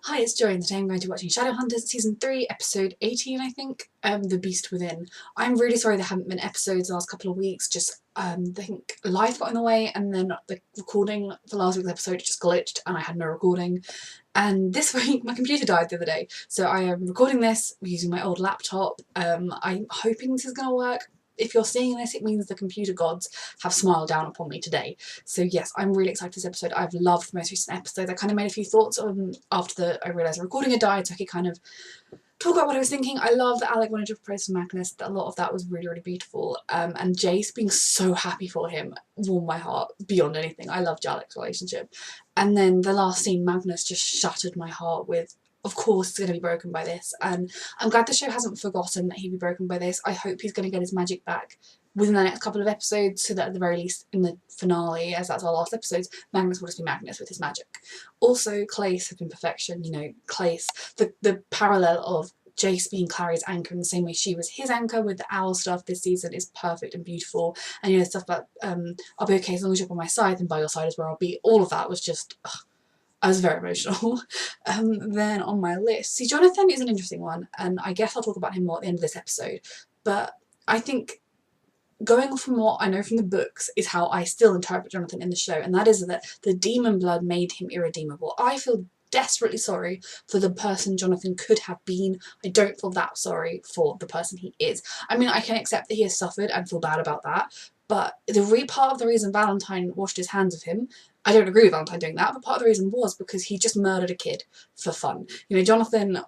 Hi, it's Joy, and today I'm going to be watching Shadowhunters Season 3, Episode 18, I think, The Beast Within. I'm really sorry there haven't been episodes the last couple of weeks, just, I think life got in the way, and then the recording for last week's episode just glitched, and I had no recording. And this week, my computer died the other day, so I am recording this using my old laptop. I'm hoping this is going to work. If you're seeing this, it means the computer gods have smiled down upon me today. So yes, I'm really excited for this episode. I've loved the most recent episodes. I kind of made a few thoughts after I realised the recording had died, so I could kind of talk about what I was thinking. I love that Alec wanted to propose to Magnus. That a lot of that was really, really beautiful. And Jace being so happy for him warmed my heart beyond anything. I loved Alec's relationship. And then the last scene, Magnus just shattered my heart with, of course it's going to be broken by this, and I'm glad the show hasn't forgotten that he'd be broken by this. I hope he's going to get his magic back within the next couple of episodes, so that at the very least in the finale, as that's our last episodes, Magnus will just be Magnus with his magic. Also, Clace has been perfection, you know, Clace, the parallel of Jace being Clary's anchor in the same way she was his anchor with the owl stuff this season is perfect and beautiful, and you know, stuff about I'll be okay as long as you're by my side, and by your side is where I'll be, all of that was just, ugh, I was very emotional. Then on my list, see, Jonathan is an interesting one, and I guess I'll talk about him more at the end of this episode, but I think going from what I know from the books is how I still interpret Jonathan in the show, and that is that the demon blood made him irredeemable. I feel desperately sorry for the person Jonathan could have been. I don't feel that sorry for the person he is. I mean, I can accept that he has suffered and feel bad about that, but part of the reason Valentine washed his hands of him, I don't agree with Valentine doing that, but part of the reason was because he just murdered a kid for fun. You know, Jonathan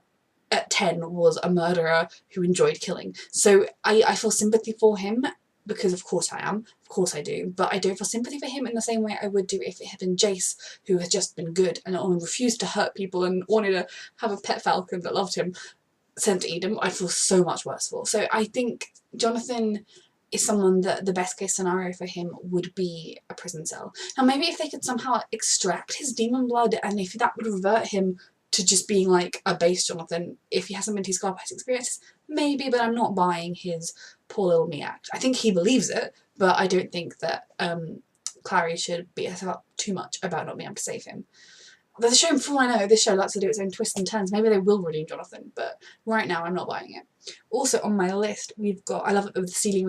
at 10 was a murderer who enjoyed killing. So I feel sympathy for him, because of course I am, of course I do, but I don't feel sympathy for him in the same way I would do if it had been Jace, who has just been good and only refused to hurt people and wanted to have a pet falcon that loved him, sent to Edom. I feel so much worse for. So I think Jonathan is someone that the best case scenario for him would be a prison cell. Now maybe if they could somehow extract his demon blood, and if that would revert him to just being like a base Jonathan, if he hasn't been to scar past experiences, maybe, but I'm not buying his poor little me act. I think he believes it, but I don't think that Clary should beat herself up too much about not being able to save him. The show, for all I know, this show likes to do its own twists and turns. Maybe they will redeem Jonathan, but right now I'm not buying it. Also on my list, we've got, I love it with the sealing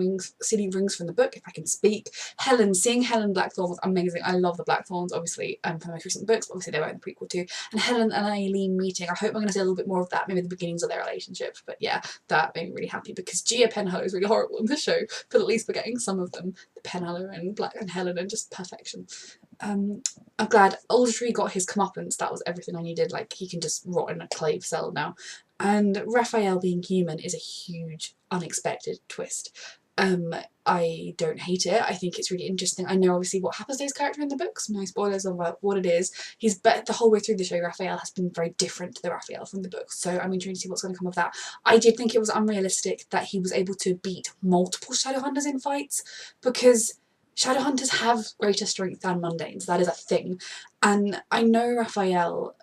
rings from the book, if I can speak. Helen, seeing Helen Blackthorn was amazing. I love the Blackthorns, obviously, from the most recent books, but obviously they were in the prequel too. And Helen and Aileen meeting, I hope I'm going to see a little bit more of that, maybe the beginnings of their relationship. But yeah, that made me really happy, because Gia Penhallow is really horrible in the show, but at least we're getting some of them. The Penhallow and Helen are just perfection. I'm glad Aldrich got his comeuppance. That was everything I needed. Like, he can just rot in a clave cell now. And Raphael being human is a huge, unexpected twist. I don't hate it. I think it's really interesting. I know obviously what happens to his character in the books. No spoilers about what it is. The whole way through the show, Raphael has been very different to the Raphael from the books. So I'm intrigued to see what's going to come of that. I did think it was unrealistic that he was able to beat multiple Shadowhunters in fights, because Shadowhunters have greater strength than mundanes. That is a thing. And I know Raphael,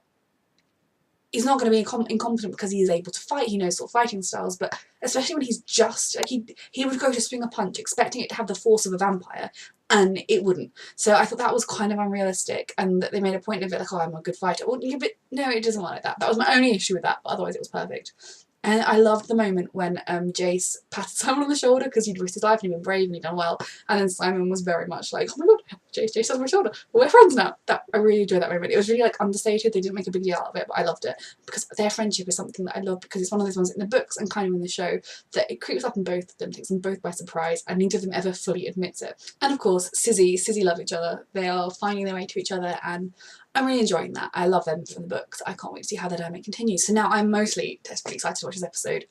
he's not going to be incompetent because he is able to fight, he knows sort of fighting styles, but especially when he's just, like, he would go to swing a punch expecting it to have the force of a vampire, and it wouldn't. So I thought that was kind of unrealistic, and they made a point of it, like, oh, I'm a good fighter. Well, yeah, but no, it doesn't work like that. That was my only issue with that, but otherwise it was perfect. And I loved the moment when Jace patted Simon on the shoulder because he'd risked his life and he'd been brave and he'd done well, and then Simon was very much like, oh my god, Jace on my shoulder, well, we're friends now. I really enjoyed that moment. It was really like understated, they didn't make a big deal out of it, but I loved it because their friendship is something that I love, because it's one of those ones in the books and kind of in the show that it creeps up in both of them, takes them both by surprise, and neither of them ever fully admits it. And of course, Sizzy love each other. They are finding their way to each other, and I'm really enjoying that. I love them from the books. I can't wait to see how the dynamic continues. So now I'm mostly desperately excited to watch this episode.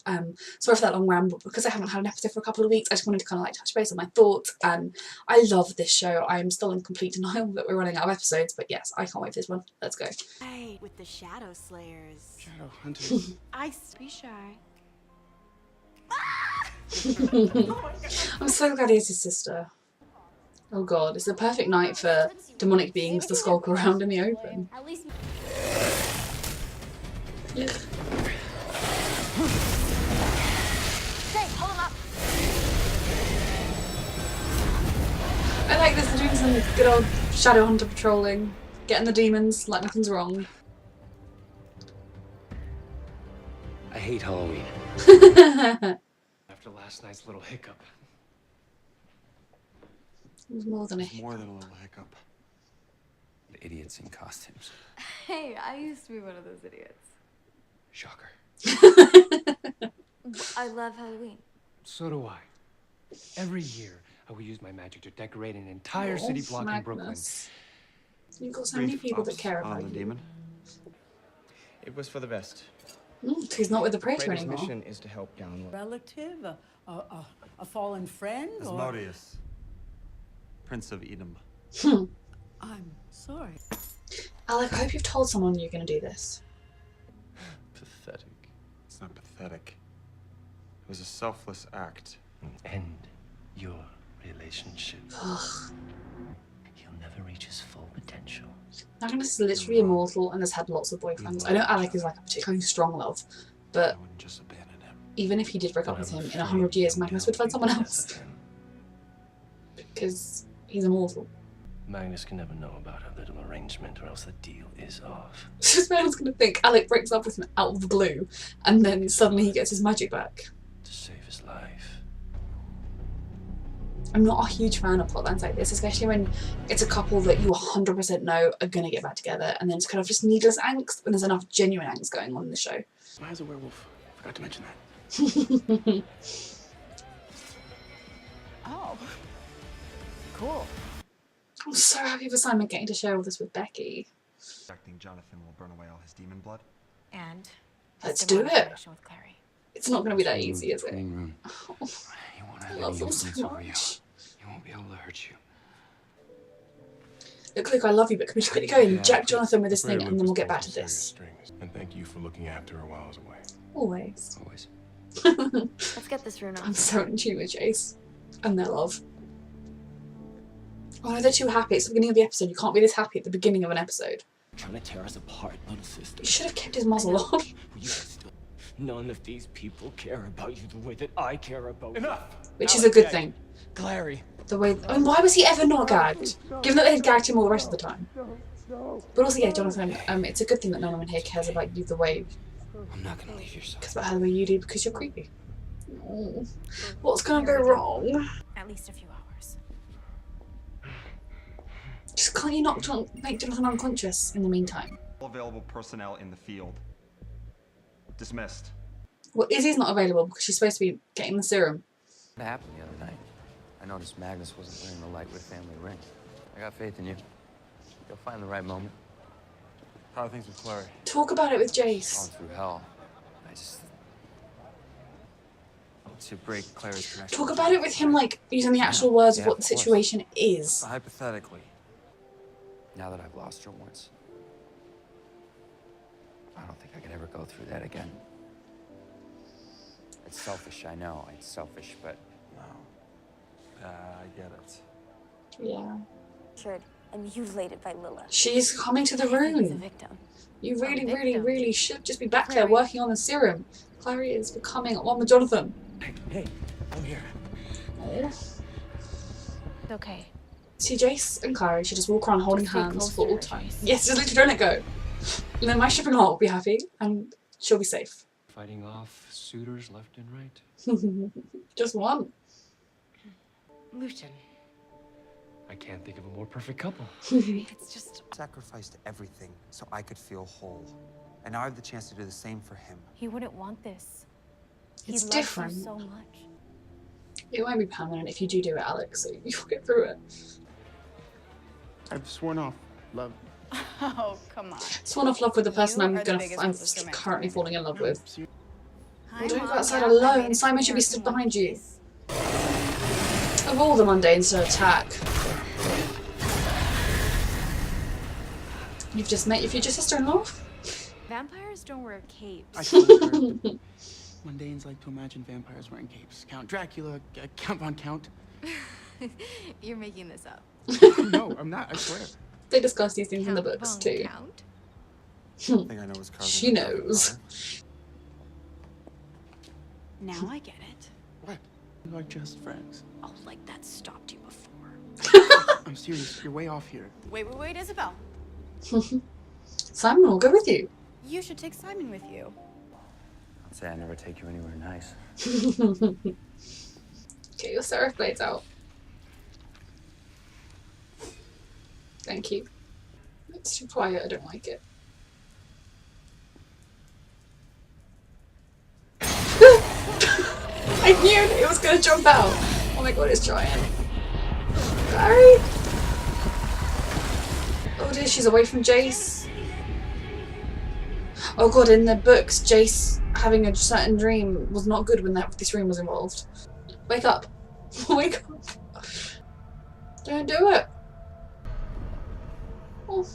Sorry for that long ramble, because I haven't had an episode for a couple of weeks. I just wanted to kind of like touch base on my thoughts, and I love this show. I'm still in complete denial that we're running out of episodes, but yes, I can't wait for this one. Let's go. Hey, with the Shadow Slayers. Shadowhunters. Be shy. I'm so glad he has his sister. Oh god, it's the perfect night for demonic beings to skulk around in the open. Yeah. I like this, they're doing some good old Shadowhunter patrolling, getting the demons like nothing's wrong. I hate Halloween. After last night's little hiccup. It was more than a More than a little hiccup. The idiots in costumes. Hey, I used to be one of those idiots. Shocker. I love Halloween. So do I. Every year, I will use my magic to decorate an entire city block in Brooklyn. Magnus. You've got so many people that care about the you. demon. It was for the best. He's not with the Praetor Praetor's anymore. mission is to help download. Relative, a fallen friend, or... Asmodeus, Prince of Edom. I'm sorry. Alec, I hope you've told someone you're going to do this. Pathetic. It's not pathetic. It was a selfless act. End your relationship. Ugh. He'll never reach his full potential. Magnus is literally immortal and has had lots of boyfriends. I know Alec is like a particularly strong love, but I wouldn't just abandon him. even if he did break up with him in 100 years, Magnus would find someone else. Because he's immortal. Magnus can never know about our little arrangement, or else the deal is off. So man's going to think Alec breaks up with him out of the blue, and then suddenly he gets his magic back. To save his life. I'm not a huge fan of plotlines like this, especially when it's a couple that you 100% know are going to get back together, and then it's kind of just needless angst when there's enough genuine angst going on in the show. Why is a werewolf? Forgot to mention that. Oh. Cool. I'm so happy for Simon getting to share all this with Becky. Expecting Jonathan will burn away all his demon blood. And Let's his do demonic it. connection with Clary. It's not going to be that easy, is it? Room. Oh, You won't I have love any them influence so over you. much. He won't be able to hurt you. Look, Luke, I love you, but can we just quickly go and jack Jonathan with this thing, and then we'll get back to this. And thank you for looking after her while I was away. Always. Always. Let's get this rune I'm on. so in tune with Jace and their love. Oh no, they're too happy. It's the beginning of the episode. You can't be this happy at the beginning of an episode. Trying to tear us apart, little sister. You should have kept his muzzle on. You still. None of these people care about you the way that I care about you. Enough! Which is a good thing. Clary. The way. I mean, why was he ever not gagged? Given that they had gagged him all the rest of the time. But also, yeah, Jonathan, it's a good thing that no one here cares about you the way. I'm not gonna leave your side. Cares about her the way you do because you're creepy. Oh, what's gonna go wrong? At least a few hours. Just can't you not make Jonathan unconscious in the meantime? All available personnel in the field. Dismissed. Well, Izzy's not available because she's supposed to be getting the serum. What happened the other night? I noticed Magnus wasn't wearing the Lightwood family ring. I got faith in you. You'll find the right moment. How are things with Clary? Talk about it with Gone Jace. through hell. I just... To break Clary's connection. Talk about it with him, like, using the actual words of Yeah, what the of course. situation is. Hypothetically, now that I've lost her once, I don't think I could ever go through that again. It's selfish, I know. It's selfish, but No. I get it. Yeah. Should, emulated by Lila. She's coming to the He's a room. victim. You really, a really, victim. really should just be back there Clary. working on the serum. Clary is becoming one with Jonathan. Hey, I'm here. Oh. It's okay. See, Jace and Clary should just walk around holding Stay hands close for to all her, time. Jace. Yes, just literally don't let go. And then my shipping heart will be happy and she'll be safe. Fighting off suitors left and right. Just one. Lucian. I can't think of a more perfect couple. It's just... Sacrificed everything so I could feel whole. And now I have the chance to do the same for him. He wouldn't want this. He It's loves different. you so much. It won't be permanent if you do it, Alex, so you'll get through it. I've sworn off love. Oh, come on. Sworn off love with the person You I'm are the biggest hopeless romantic currently man. falling in love with. Hi, don't go Mom. outside Yeah, I alone. made it Simon to should New be York stood in one behind you. piece. Of all the mundanes to attack. You've just met your future sister-in-law? Vampires don't wear capes. I can't hurt. Mundanes like to imagine vampires wearing capes. Count Dracula, Count Von Count. You're making this up. No, I'm not, I swear. They discuss these things in the Count books Von too. Count? I think I know his cousin. She knows. Now I get it. What? We're just friends. Oh, like that stopped you before. I'm serious, you're way off here. Wait, Isabel. Simon will go with you. You should take Simon with you. Say I never take you anywhere nice. Get your serif blades out. Thank you. It's too quiet, I don't like it. I knew it was gonna jump out. Oh my god, it's giant. Clary! Oh dear, she's away from Jace. Oh god, in the books, Jace having a certain dream was not good when this room was involved. Wake up. Wake up. Don't do it. Oh.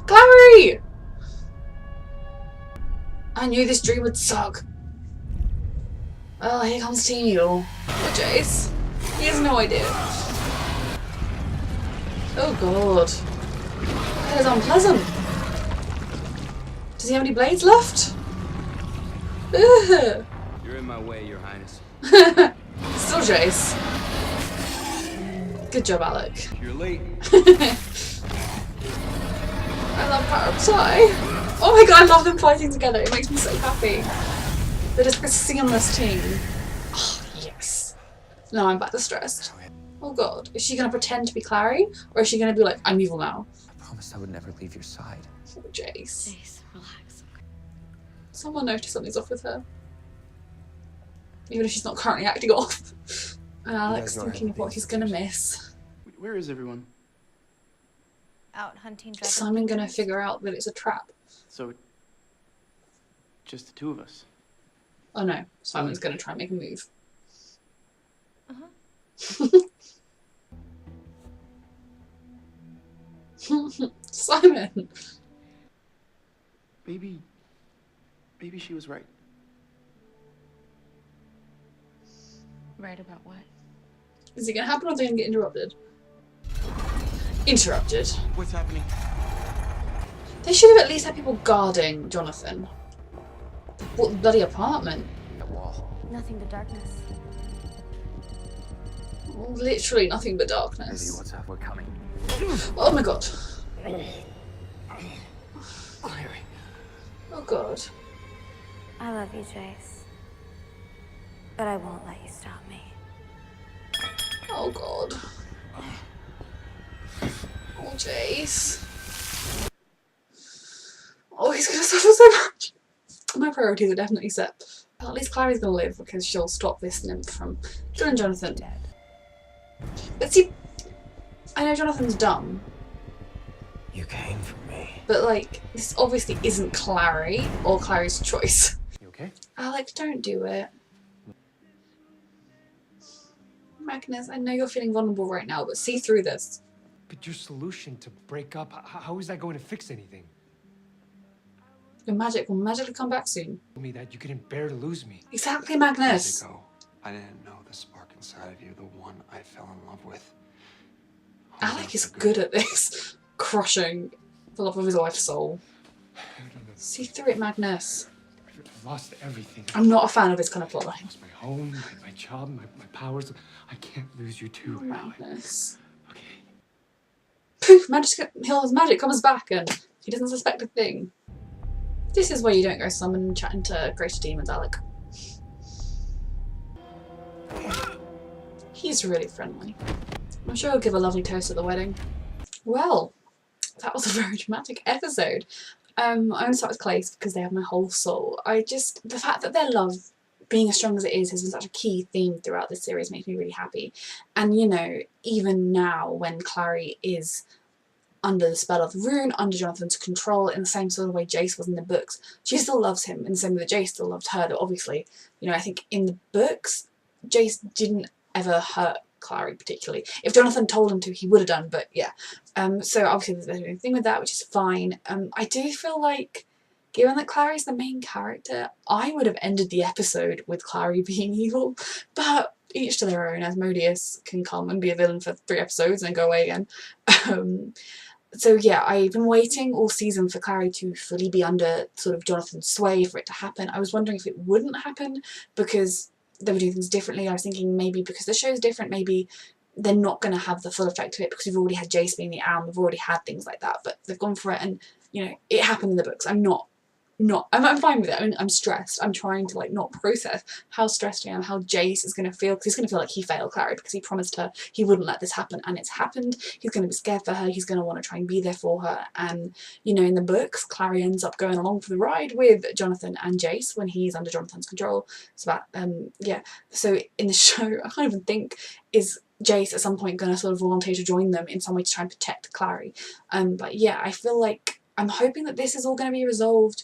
Clary! I knew this dream would suck. Oh, here comes Team Eagle. Oh, Jace. He has no idea. Oh god. That is unpleasant. Does he have any blades left? Ugh. You're in my way, Your Highness. Still Jace. Good job, Alec. You're late. I love Power Up Tie. Oh my god, I love them fighting together. It makes me so happy. They're just a seamless team. Oh, yes. No, I'm back to stressed. Oh god. Is she going to pretend to be Clary? Or is she going to be like, I'm evil now? I promised I would never leave your side. Oh, Jace. Jace, relax. Someone noticed something's off with her. Even if she's not currently acting off. And Alex thinking of what he's going to miss. Where is everyone? Out hunting Is dragon. Simon going to figure out that it's a trap? So, just the two of us. Oh no, Simon's going to try and make a move. Simon! Maybe she was right. Right about what? Is it going to happen or are they going to get interrupted? Interrupted. What's happening? They should have at least had people guarding Jonathan. They bought the bloody apartment. That wall. Nothing but darkness. Literally nothing but Lizzie, darkness. what's up? We're coming. Oh my god. Oh god. I love you, Jace. But I won't let you stop me. Oh god. Oh Jace. Oh, he's gonna suffer so much. My priorities are definitely set. Well, at least Clary's gonna live because she'll stop this nymph from killing Jonathan. But see, I know Jonathan's dumb. You came for me. But like, this obviously isn't Clary or Clary's choice. You okay? Alec, don't do it. Magnus, I know you're feeling vulnerable right now, but see through this. But your solution to break up, how is that going to fix anything? Your magic will magically come back soon. Tell me that you couldn't bear to lose me. Exactly, Magnus. Years ago, I didn't know the spark inside of you, the one I fell in love with. Alec is good at this. Crushing the love of his wife's soul. See through it, Magnus. I've lost everything. I'm not a fan of this kind of plotline. I lost my home, my job, my powers. I can't lose you too. Magnus. Okay. Poof! His magic comes back and he doesn't suspect a thing. This is why you don't go summon chatting to greater demons, Alec. He's really friendly. I'm sure he'll give a lovely toast at the wedding. Well, that was a very dramatic episode. I'm going to start with Clace because they have my whole soul. The fact that their love, being as strong as it is, has been such a key theme throughout this series makes me really happy. And you know, even now when Clary is under the spell of the rune, under Jonathan's control, in the same sort of way Jace was in the books, she still loves him in the same way that Jace still loved her. Though obviously, you know, I think in the books, Jace didn't ever hurt Clary particularly. If Jonathan told him to, he would have done, but yeah. So obviously there's no thing with that, which is fine. I do feel like, given that Clary's the main character, I would have ended the episode with Clary being evil, but each to their own. Asmodeus can come and be a villain for 3 episodes and go away again. So yeah, I've been waiting all season for Clary to fully be under sort of Jonathan's sway, for it to happen. I was wondering if it wouldn't happen because they were doing things differently. I was thinking maybe because the show's different, maybe they're not going to have the full effect of it because we've already had Jace being the Owl, we've already had things like that, but they've gone for it and, you know, it happened in the books. I'm not I'm fine with it. I'm stressed. I'm trying to like not process how stressed I am, how Jace is going to feel, because he's going to feel like he failed Clary because he promised her he wouldn't let this happen, and it's happened. He's going to be scared for her. He's going to want to try and be there for her. And you know, in the books, Clary ends up going along for the ride with Jonathan and Jace when he's under Jonathan's control. So that yeah. So in the show, I can't even think, is Jace at some point going to sort of volunteer to join them in some way to try and protect Clary? But yeah, I feel like I'm hoping that this is all going to be resolved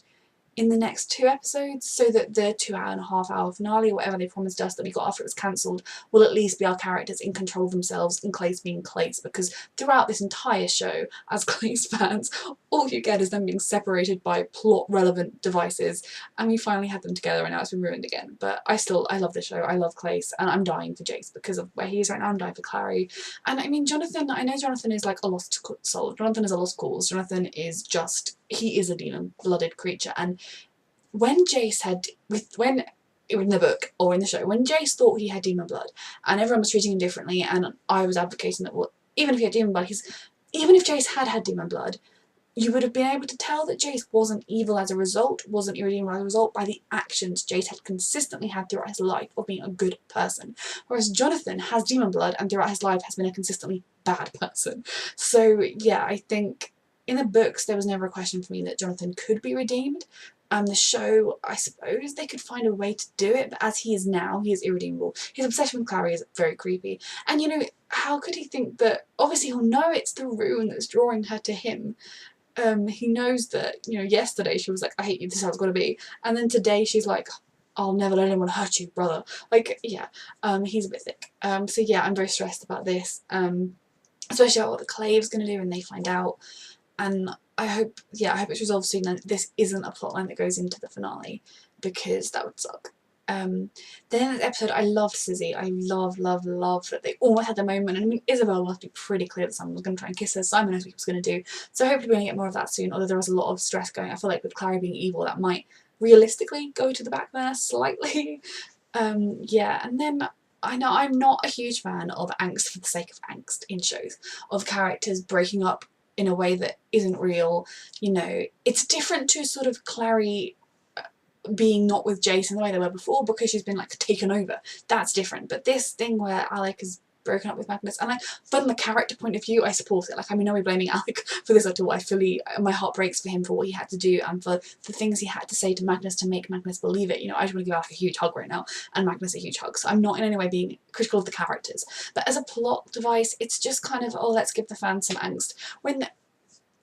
in the next 2 episodes, so that the 2.5-hour finale, or whatever they promised us that we got after it was cancelled, will at least be our characters in control of themselves and Clace being Clace, because throughout this entire show, as Clace fans, all you get is them being separated by plot relevant devices, and we finally had them together and now it's been ruined again. But I love the show, I love Clace, and I'm dying for Jace because of where he is right now. I'm dying for Clary. And I mean, Jonathan, I know Jonathan is like a lost soul, Jonathan is a lost cause, Jonathan is just, he is a demon-blooded creature. And when Jace had, when in the book or in the show, when Jace thought he had demon blood and everyone was treating him differently, and I was advocating that, well, even if he had demon blood, even if Jace had demon blood, you would have been able to tell that Jace wasn't evil as a result, wasn't irredeemable as a result, by the actions Jace had consistently had throughout his life of being a good person. Whereas Jonathan has demon blood and throughout his life has been a consistently bad person. So yeah, I think in the books there was never a question for me that Jonathan could be redeemed. The show, I suppose they could find a way to do it, but as he is now, he is irredeemable. His obsession with Clary is very creepy. And you know, how could he think that, obviously he'll know it's the rune that's drawing her to him. He knows that, you know, yesterday she was like, I hate you, this is how it's got to be. And then today she's like, I'll never let anyone hurt you, brother. Like, yeah, he's a bit thick. So yeah, I'm very stressed about this. Especially about what the Clave's going to do when they find out. And I hope it's resolved soon and this isn't a plotline that goes into the finale, because that would suck. Then in this episode, I loved Sizzy. I love that they almost had the moment. And I mean, Isabel must be pretty clear that someone was going to try and kiss her. Simon knows what he was going to do. So hopefully we're going to get more of that soon, although there was a lot of stress going. I feel like with Clary being evil, that might realistically go to the back burner slightly. Yeah, and then I know I'm not a huge fan of angst for the sake of angst in shows, of characters breaking up in a way that isn't real. You know, it's different to sort of Clary being not with Jace in the way they were before because she's been like taken over. That's different. But this thing where Alec is broken up with Magnus, and like from the character point of view, I support it. Like, I mean, no, we're blaming Alec for this at all. My heart breaks for him for what he had to do and for the things he had to say to Magnus to make Magnus believe it. You know, I just want to give Alec a huge hug right now, and Magnus a huge hug. So I'm not in any way being critical of the characters. But as a plot device, it's just kind of, oh, let's give the fans some angst. When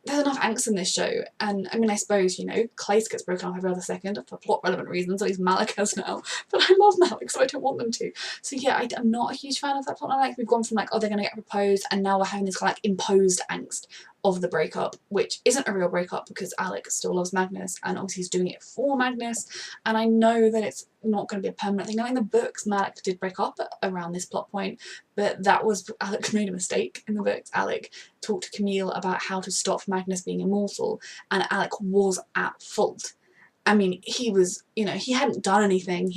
there's enough angst in this show, and I mean, I suppose, you know, Clace gets broken up every other second for plot relevant reasons, at least Malik has now, but I love Malik, so I don't want them to. So yeah, I'm not a huge fan of that plot. Like, we've gone from like, oh, they're gonna get proposed, and now we're having this kind of like imposed angst of the breakup, which isn't a real breakup because Alec still loves Magnus, and obviously he's doing it for Magnus, and I know that it's not going to be a permanent thing. Now in the books, Malik did break up around this plot point, but that was, Alec made a mistake in the books. Alec talked to Camille about how to stop Magnus being immortal, and Alec was at fault. I mean, he was, you know, he hadn't done anything,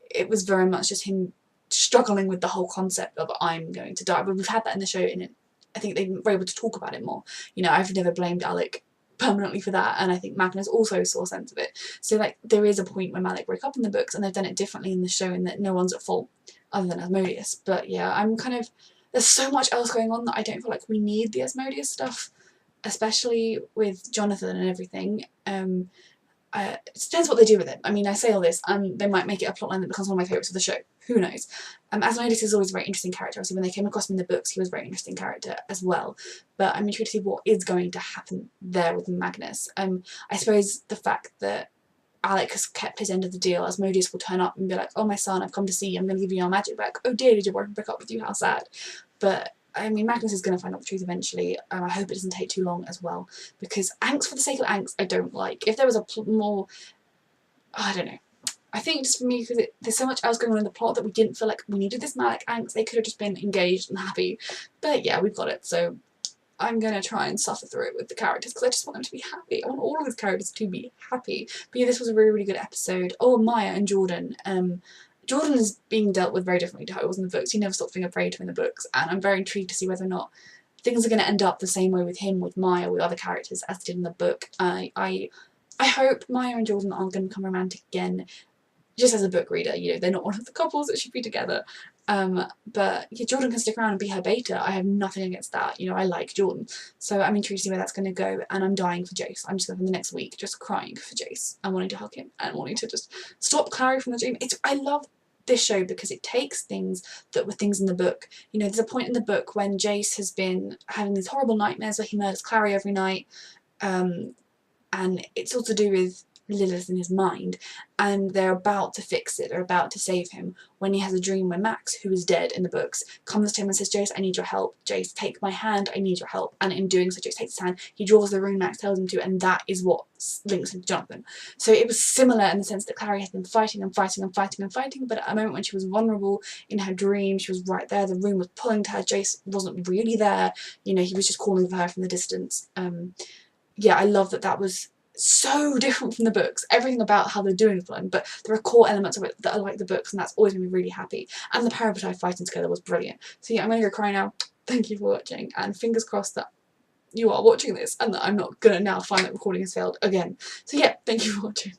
it was very much just him struggling with the whole concept of I'm going to die, but we've had that in the show, and I think they were able to talk about it more. You know, I've never blamed Alec permanently for that, and I think Magnus also saw a sense of it. So like, there is a point where Malik broke up in the books, and they've done it differently in the show in that no one's at fault other than Asmodeus. But yeah, I'm kind of, there's so much else going on that I don't feel like we need the Asmodeus stuff, especially with Jonathan and everything. It depends what they do with it. I mean, I say all this, and they might make it a plotline that becomes one of my favourites of the show. Who knows? Asmodeus is always a very interesting character. Obviously, when they came across him in the books, he was a very interesting character as well. But I'm intrigued to see what is going to happen there with Magnus. I suppose the fact that Alec has kept his end of the deal, Asmodeus will turn up and be like, oh, my son, I've come to see you, I'm going to give you your magic back. Oh dear, did your boyfriend break up with you? How sad. But I mean, Magnus is going to find out the truth eventually. I hope it doesn't take too long as well, because angst for the sake of angst, I don't like. If there was a more, I don't know. I think just for me, because there's so much else going on in the plot that we didn't feel like we needed this Malik angst. They could have just been engaged and happy. But yeah, we've got it. So I'm going to try and suffer through it with the characters, because I just want them to be happy. I want all of these characters to be happy. But yeah, this was a really, really good episode. Oh, Maya and Jordan. Jordan is being dealt with very differently to how it was in the books. He never stopped being afraid to in the books, and I'm very intrigued to see whether or not things are going to end up the same way with him, with Maya, with other characters as they did in the book. I I hope Maya and Jordan aren't going to become romantic again, just as a book reader. You know, they're not one of the couples that should be together. But yeah, Jordan can stick around and be her beta. I have nothing against that. You know, I like Jordan. So I'm intrigued to see where that's going to go, and I'm dying for Jace. I'm just going to spend the next week just crying for Jace and wanting to hug him and wanting to just stop Clary from the dream. I love this show because it takes things that were things in the book. You know, there's a point in the book when Jace has been having these horrible nightmares where he murders Clary every night, and it's all to do with Lilith in his mind, and they're about to fix it, they're about to save him, when he has a dream where Max, who is dead in the books, comes to him and says, Jace, I need your help. Jace, take my hand, I need your help. And in doing so, Jace takes his hand, he draws the rune Max tells him to, and that is what links him to Jonathan. So it was similar in the sense that Clary has been fighting and fighting and fighting and fighting, but at a moment when she was vulnerable in her dream, she was right there, the rune was pulling to her, Jace wasn't really there, you know, he was just calling for her from the distance. Yeah, I love that was so different from the books. Everything about how they're doing is fun, but there are core elements of it that are like the books, and that's always made me really happy. And the Parabatai fighting together was brilliant. So yeah, I'm going to go cry now. Thank you for watching, and fingers crossed that you are watching this and that I'm not going to now find that recording has failed again. So yeah, thank you for watching.